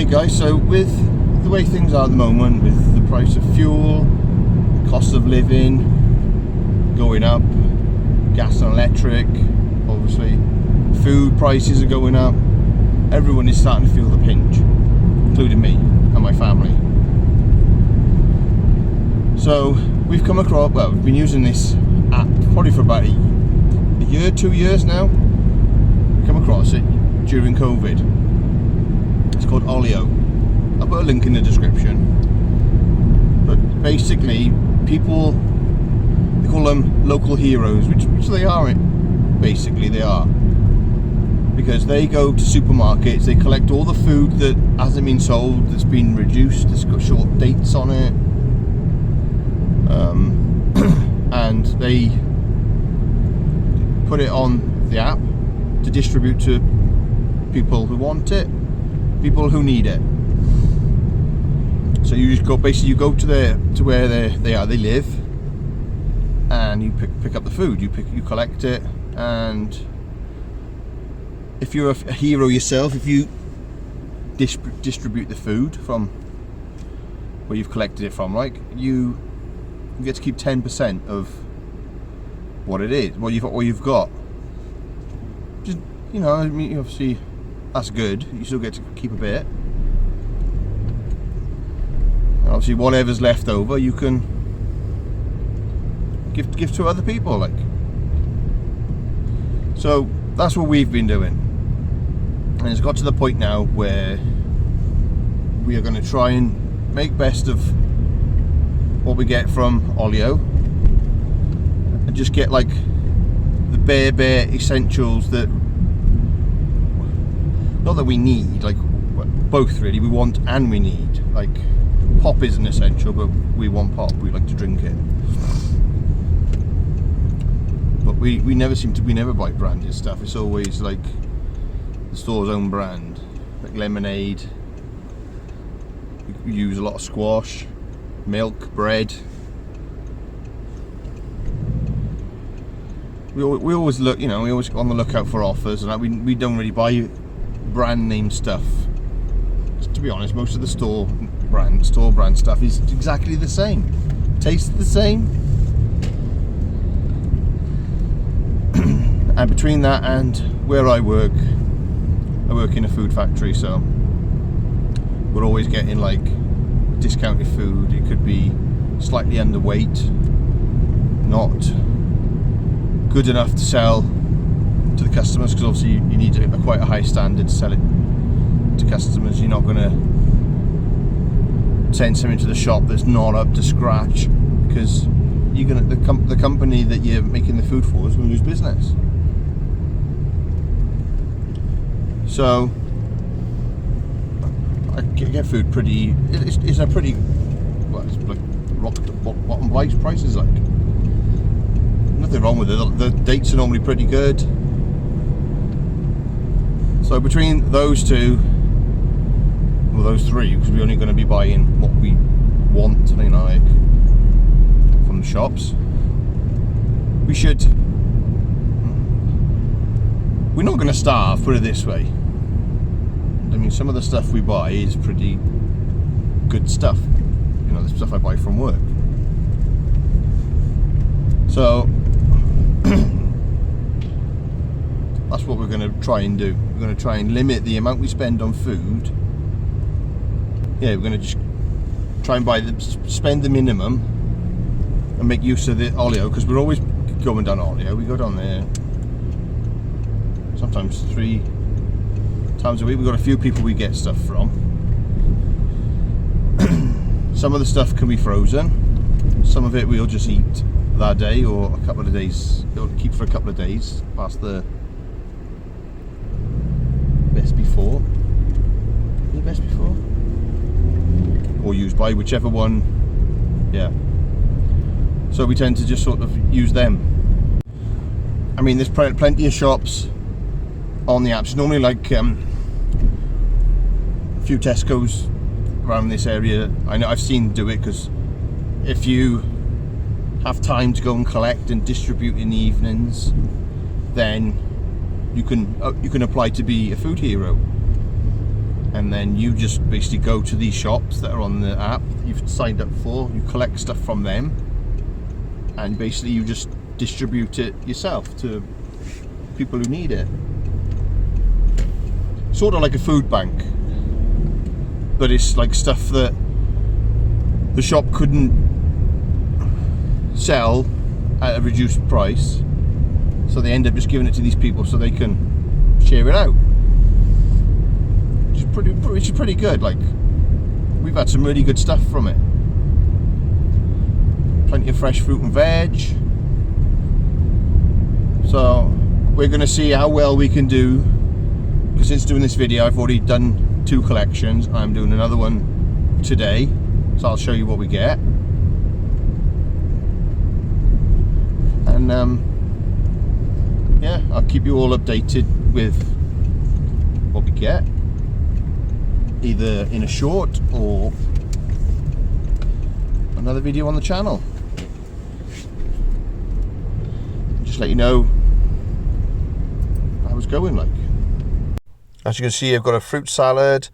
Hey guys, so with the way things are at the moment, with the price of fuel, cost of living going up, gas and electric, obviously, food prices are going up, everyone is starting to feel the pinch, including me and my family. So we've come across, well, we've been using this app probably for about a year, 2 years now. We come across it during COVID. It's called Olio. I'll put a link in the description. But basically, people, they call them local heroes, which they are. Basically, they are. Because they go to supermarkets, they collect all the food that hasn't been sold, that's been reduced, that's got short dates on it. And they put it on the app to distribute to people who want it, people who need it. So you just go, basically you go to where they live, and you pick up the food, you collect it, and if you're a hero yourself, if you distribute the food from where you've collected it from, like you get to keep 10% of what it is, what you've got. Just, you know, I mean, obviously that's good. You still get to keep a bit. And obviously, whatever's left over, you can give to other people. Like, so that's what we've been doing, and it's got to the point now where we are going to try and make best of what we get from Olio, and just get like the bare essentials that, not that we need, like both really, we want and we need. Like pop is an essential, but we want pop, we like to drink it. But we never buy branded stuff. It's always like the store's own brand, like lemonade. We use a lot of squash, milk, bread. We always look, you know, we always on the lookout for offers, and we don't really buy brand name stuff. To be honest, most of the store brand stuff is exactly the same, tastes the same. And between that and where I work in a food factory, so we're always getting like discounted food. It could be slightly underweight, not good enough to sell to the customers, because obviously you need quite a high standard to sell it to customers. You're not going to send something to the shop that's not up to scratch, because you're going to, the company that you're making the food for is going to lose business. So I get food pretty. It's a pretty, well, it's like rock bottom prices. Like nothing wrong with it. The dates are normally pretty good. So between those two, well, those three, because we're only going to be buying what we want, you know, like from the shops, we're not going to starve, put it this way. I mean, some of the stuff we buy is pretty good stuff, you know, the stuff I buy from work. So that's what we're going to try and do. We're going to try and limit the amount we spend on food. Yeah, we're going to just try and spend the minimum and make use of the Olio, because we're always going down Olio. We go down there sometimes 3 times a week. We've got a few people we get stuff from. Some of the stuff can be frozen. Some of it we'll just eat that day, or a couple of days. It'll keep for a couple of days past the best before. Is it best before? Or used by, whichever one. Yeah. So we tend to just sort of use them. I mean, there's plenty of shops on the apps. It's normally like a few Tesco's around this area. I know I've seen do it, because if you have time to go and collect and distribute in the evenings, then you can apply to be a food hero. and then you just basically go to these shops that are on the app that you've signed up for, you collect stuff from them, and basically you just distribute it yourself to people who need it. Sort of like a food bank, but it's like stuff that the shop couldn't sell at a reduced price, so they end up just giving it to these people so they can share it out, which is pretty good. Like, we've had some really good stuff from it. Plenty of fresh fruit and veg. So we're going to see how well we can do, because since doing this video I've already done 2 collections. I'm doing another one today, so I'll show you what we get. And yeah, I'll keep you all updated with what we get, either in a short or another video on the channel. Just let you know how it's going. Like, as you can see, I've got a fruit salad,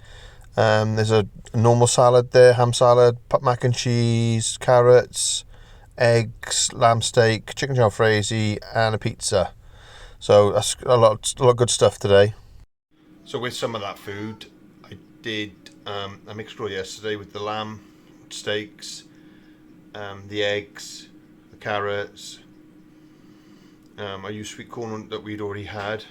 there's a normal salad there, ham salad, mac and cheese, carrots, eggs, lamb steak, chicken jalfrezi, and a pizza. So that's a lot of good stuff today. So with some of that food, I did a mixed grill yesterday with the lamb steaks, the eggs, the carrots. I used sweet corn that we'd already had,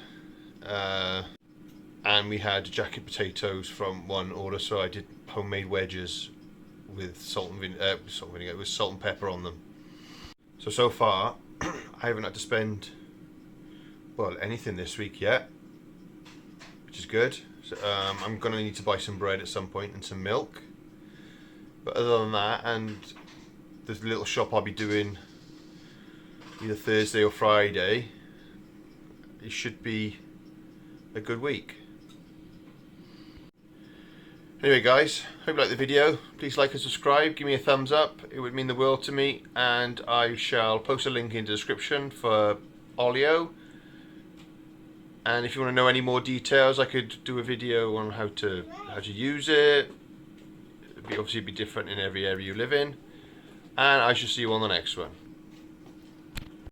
and we had jacket potatoes from one order, so I did homemade wedges with salt and vinegar, with salt and pepper on them. So far, I haven't had to spend, well, anything this week yet, which is good. So, I'm going to need to buy some bread at some point and some milk. But other than that, and the little shop I'll be doing either Thursday or Friday, it should be a good week. Anyway guys, hope you liked the video. Please like and subscribe, give me a thumbs up, it would mean the world to me, and I shall post a link in the description for Olio. And if you want to know any more details, I could do a video on how to use it. It'd obviously be different in every area you live in. And I shall see you on the next one.